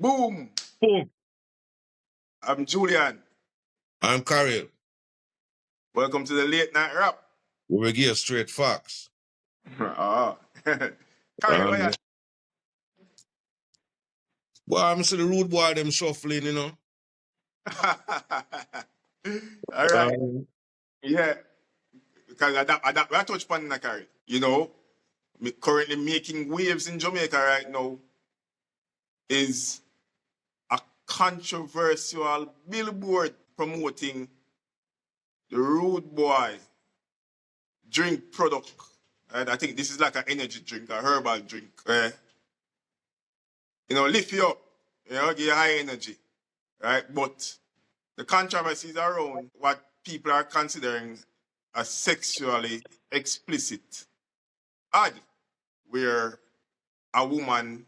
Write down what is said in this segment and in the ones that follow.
Boom! Boom. I'm Julian. I'm Karel. Welcome to the late night rap. We will give straight facts. Ah. Carry Um, on. well, I'm see the rude boy them shuffling, you know. All right. Um, Yeah. Because I touch upon that, Carry. Currently making waves in Jamaica right now is a controversial billboard promoting the rude boy drink product. And I think this is like an energy drink, a herbal drink. Lift you up, give you high energy, right? But the controversies around what people are considering as sexually explicit ad, where a woman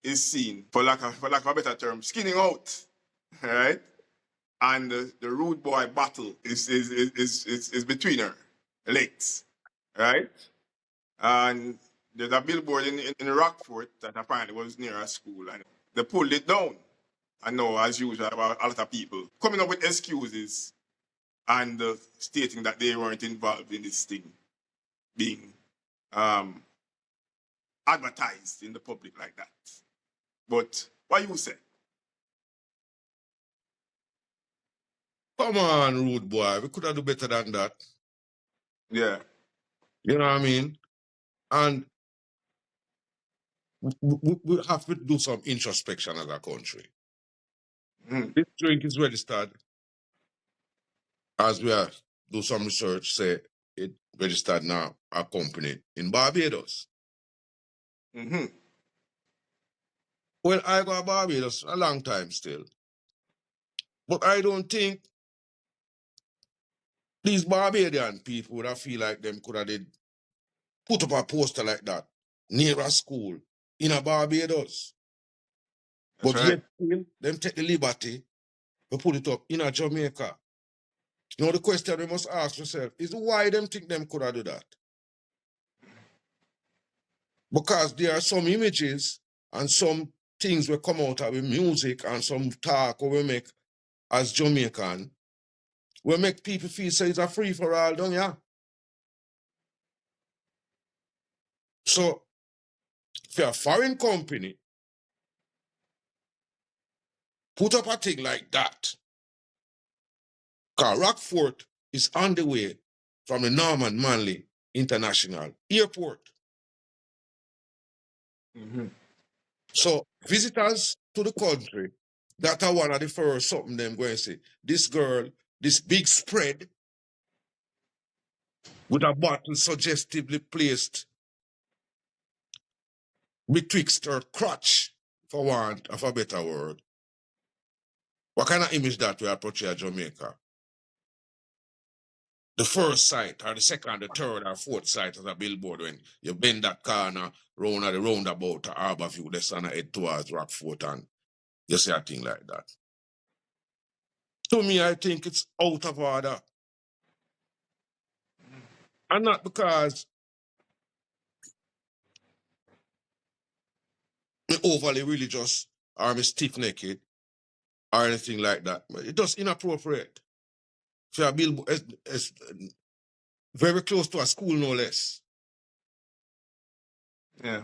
is seen, for lack of a better term, skinning out, right? And the rude boy battle is between her legs, right? And there's a billboard in Rockford that apparently was near a school, and they pulled it down. I know, as usual, about a lot of people coming up with excuses and stating that they weren't involved in this thing being um, advertised in the public like that. But what you say? come on, rude boy. We could have do better than that. Yeah. You know what I mean? And we have to do some introspection as a country. Mm. This drink is registered, as we have do some research, say it registered now, a company in Barbados. Mm-hmm. Well, I go to Barbados a long time still. But I don't think these Barbadian people would have feel like them could have did put up a poster like that near a school in a Barbados. That's But right. yet still, them take the liberty to put it up in a Jamaica. You know, the question we must ask yourself is why them think them could have do that? Because there are some images and some things will come out of the music and some talk or we make as Jamaican, we make people feel say it's a free for all, don't ya? So, if you're a foreign company, put up a thing like that. Because Rockford is on the way from the Norman Manley International Airport. Mm-hmm. So visitors to the country, that are one of the first something them going to say, this girl, this big spread with a bottle suggestively placed betwixt her crotch, for want of a better word. What kind of image that we are portraying Jamaica? The first sight, or the second, the third, or fourth sight of a billboard when you bend that corner round at the roundabout to Harbour View, the sun head towards Rockfort, and you see a thing like that. To me, I think it's out of order. And not because me overly religious or me stiff-necked or anything like that. But it's just inappropriate. For a billboard, it's very close to a school, no less. Yeah.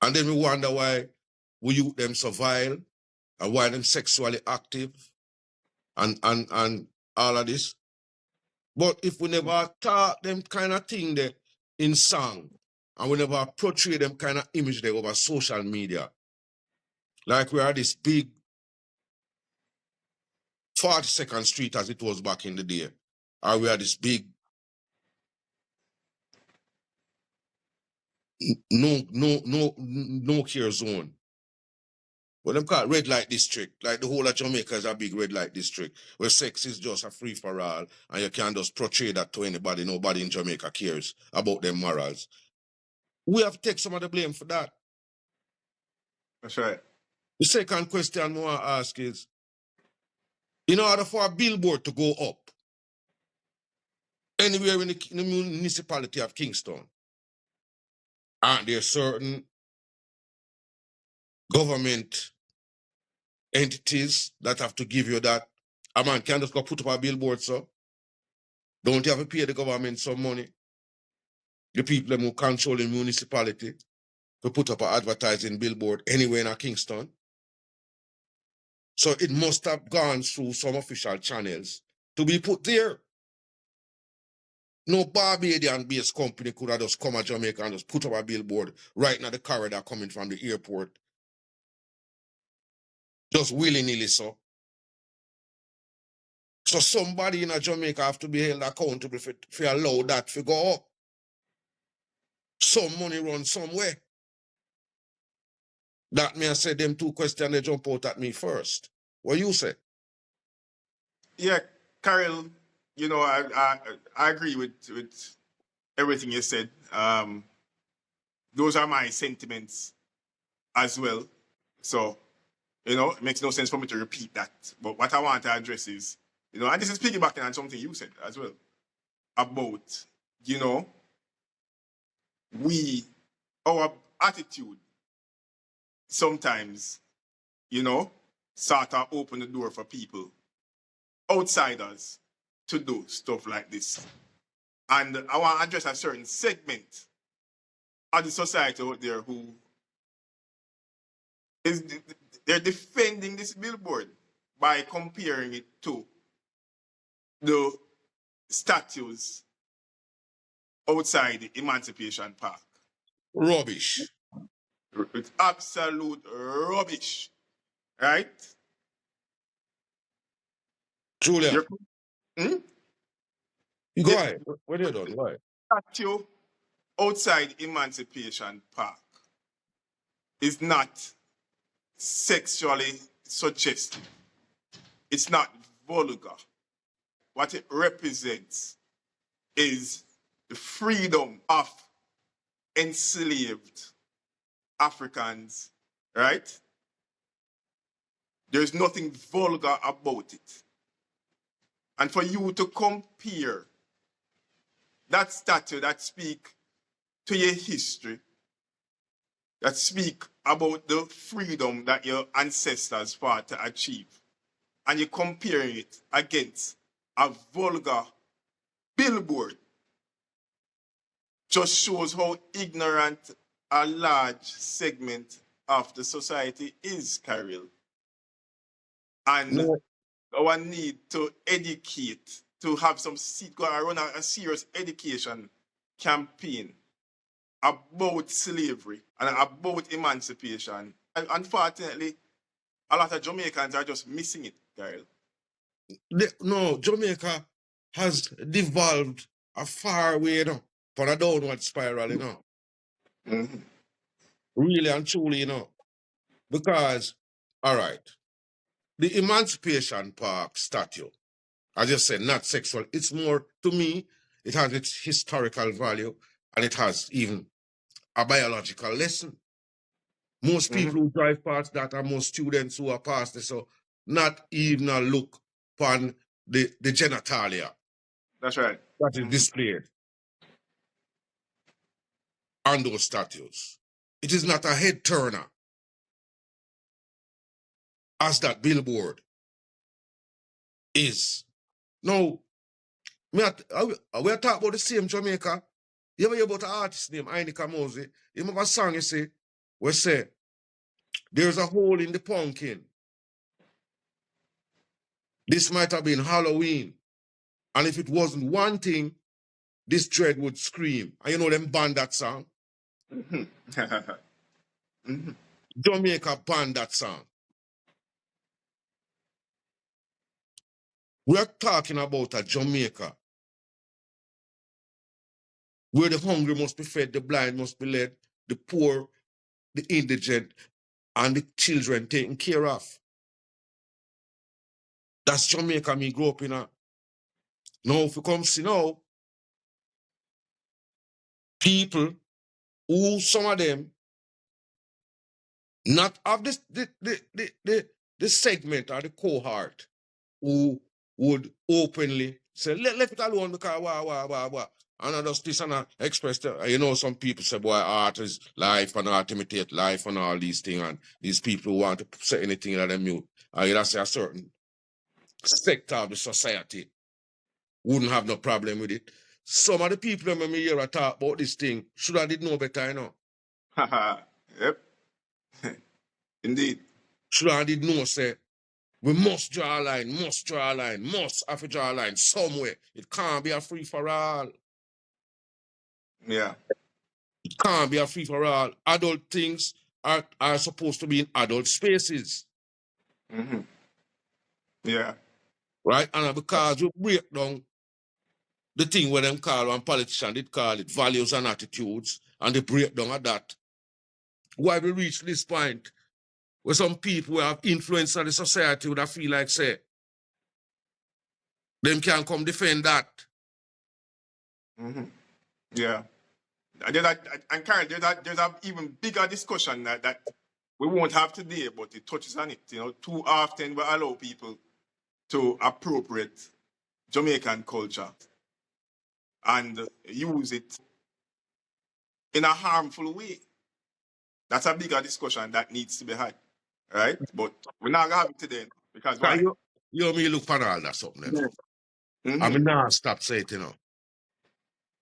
And then we wonder why we youth them so vile and why them sexually active and all of this. But if we never talk them kind of thing there in song and we never portray them kind of image there over social media, like we are this big 42nd Street as it was back in the day, or we are this big no care zone. What them call red light district, like the whole of Jamaica is a big red light district, where sex is just a free for all, and you can't just portray that to anybody. Nobody in Jamaica cares about them morals. We have to take some of the blame for that. That's right. The second question I want to ask is, in order for a billboard to go up anywhere in the municipality of Kingston, aren't there certain government entities that have to give you that. A man can't just go put up a billboard, so don't you have to pay the government some money? The people who control the municipality to put up an advertising billboard anywhere in a Kingston. So it must have gone through some official channels to be put there. No Barbadian-based company could have just come to Jamaica and just put up a billboard right now the corridor coming from the airport. Just willy-nilly, so. So somebody in Jamaica have to be held accountable for allow that to go up. Some money run somewhere. That me I say them two questions they jump out at me first. What you say? Yeah, Carol, you know, I agree with everything you said. Those are my sentiments as well. So, you know, it makes no sense for me to repeat that. But what I want to address is, you know, and this is piggybacking on something you said as well about, you know, our attitude sometimes, you know, sort of open the door for people, outsiders, to do stuff like this. And I want to address a certain segment of the society out there who they're defending this billboard by comparing it to the statues outside the Emancipation Park. Rubbish. It's absolute rubbish, right? Julia, Hmm? you go ahead. What are you doing? Why? Statue outside Emancipation Park is not sexually suggestive. It's not vulgar. What it represents is the freedom of enslaved Africans, right? There's nothing vulgar about it. And for you to compare that statue that speak to your history, that speak about the freedom that your ancestors fought to achieve, and you're comparing it against a vulgar billboard, just shows how ignorant a large segment of the society is, Carol. And No. our need to educate, to have some seat, go and run a serious education campaign about slavery and about emancipation. And unfortunately, a lot of Jamaicans are just missing it, Carol. No, Jamaica has devolved a far way, you know, for a downward spiral, you know. Mm-hmm. Really and truly, you know. Because, all right, the Emancipation Park statue, I just said, not sexual. It's more, to me, it has its historical value and it has even a biological lesson. Most Mm-hmm. people who drive past that are most students who are past this, so not even a look upon the genitalia That's right. that is Mm-hmm. displayed on those statues. It is not a head turner as that billboard is. Now, we are talking about the same Jamaica. You ever hear about an artist named Ainika Mosey? You remember a song you say, where say, there's a hole in the pumpkin. This might have been Halloween. And if it wasn't one thing, this dread would scream. And you know them banned that song? Mm-hmm. Mm-hmm. Jamaica banned that song. We're talking about a Jamaica where the hungry must be fed, the blind must be led, the poor, the indigent, and the children taken care of. That's Jamaica me grew up in. Now, if you come see now, people who some of them not have this the segment or the cohort who would openly say, let it alone because wah. And I just this and I express, you know, some people say, boy, art is life and art imitate life and all these things. And these people who want to say anything in them mute. I just say a certain sector of the society wouldn't have no problem with it. Some of the people when me hear I talk about this thing should have did know better, you know. Yep. Indeed. Should have did know, say, we must draw a line, must have to draw a line somewhere. It can't be a free for all. Yeah. It can't be a free for all. Adult things are supposed to be in adult spaces. Mm-hmm. Yeah. Right? And because you break down the thing where them call one politician, they call it values and attitudes, and they break down of that. Why we reach this point where some people who have influence on the society would have feel like say, them can come defend that. Mm-hmm. Yeah. And Karen, there's a even bigger discussion that we won't have today, but it touches on it. You know, too often we allow people to appropriate Jamaican culture and use it in a harmful way. That's a bigger discussion that needs to be had, right? But we're not gonna have it today because why? You me look for all that something. You know? Mm-hmm. I mean, now stop saying it, you know.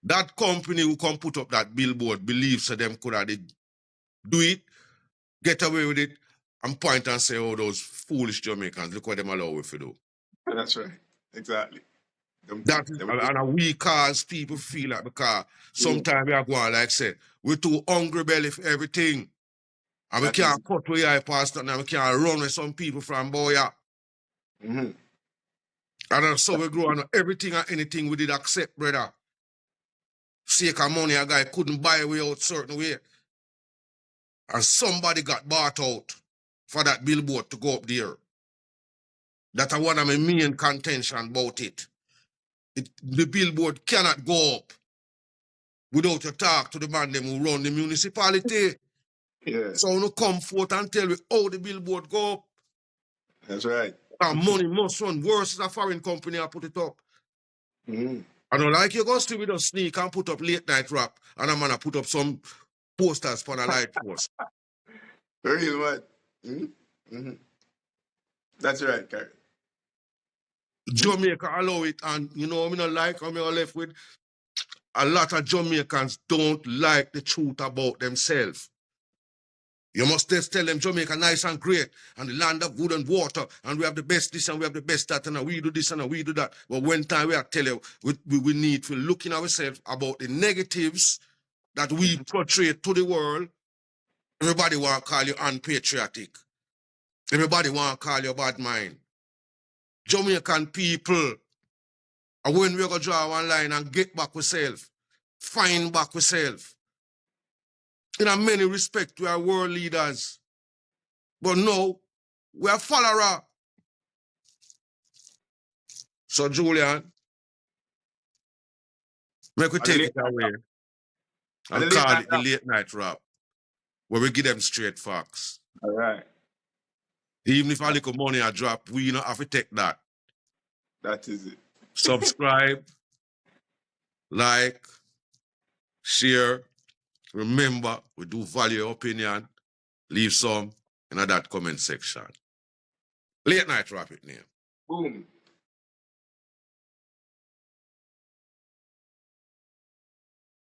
That company who come put up that billboard believes that them could have did do it, get away with it, and point and say, oh, those foolish Jamaicans, look what them allow if you do. That's right. Exactly. That is, and we cause people feel like because sometimes we are going like say, we're too hungry belly for everything. And we can't cut with eye past and we can't run with some people from Boya. Mm-hmm. And so we grow on everything and anything we did accept, brother. Sake of money, a guy couldn't buy way out certain way. And somebody got bought out for that billboard to go up there. That's one of my main contention about it. The billboard cannot go up without you talk to the man them who run the municipality. Yeah. So you come forth and tell me how the billboard go up. That's right. And money must run worse as a foreign company I put it up. Mm-hmm. I don't like you go still with a sneak and put up late night rap and I'm gonna put up some posters for the light post. Very much. Mm-hmm. Mm-hmm. That's right, Karen. Jamaica allow it, and you know, I don't like how I'm left with a lot of Jamaicans don't like the truth about themselves. You must just tell them Jamaica nice and great, and the land of wood and water, and we have the best this and we have the best that, and we do this and we do that. But when time we are telling you, we need to look in ourselves about the negatives that we portray to the world. Everybody want to call you unpatriotic. Everybody want to call you bad mind. Jamaican people, and when we're going to draw one line and get back ourselves, find back ourselves. In a many respects, we are world leaders. But no, we are follower. So, Julian, make we take it away and call it the late night rap, where we give them straight facts. All right. Even if a little money I drop, we don't have to take that. That is it. Subscribe, like, share. Remember, we do value your opinion. Leave some in that comment section. Late night rap it name. Boom.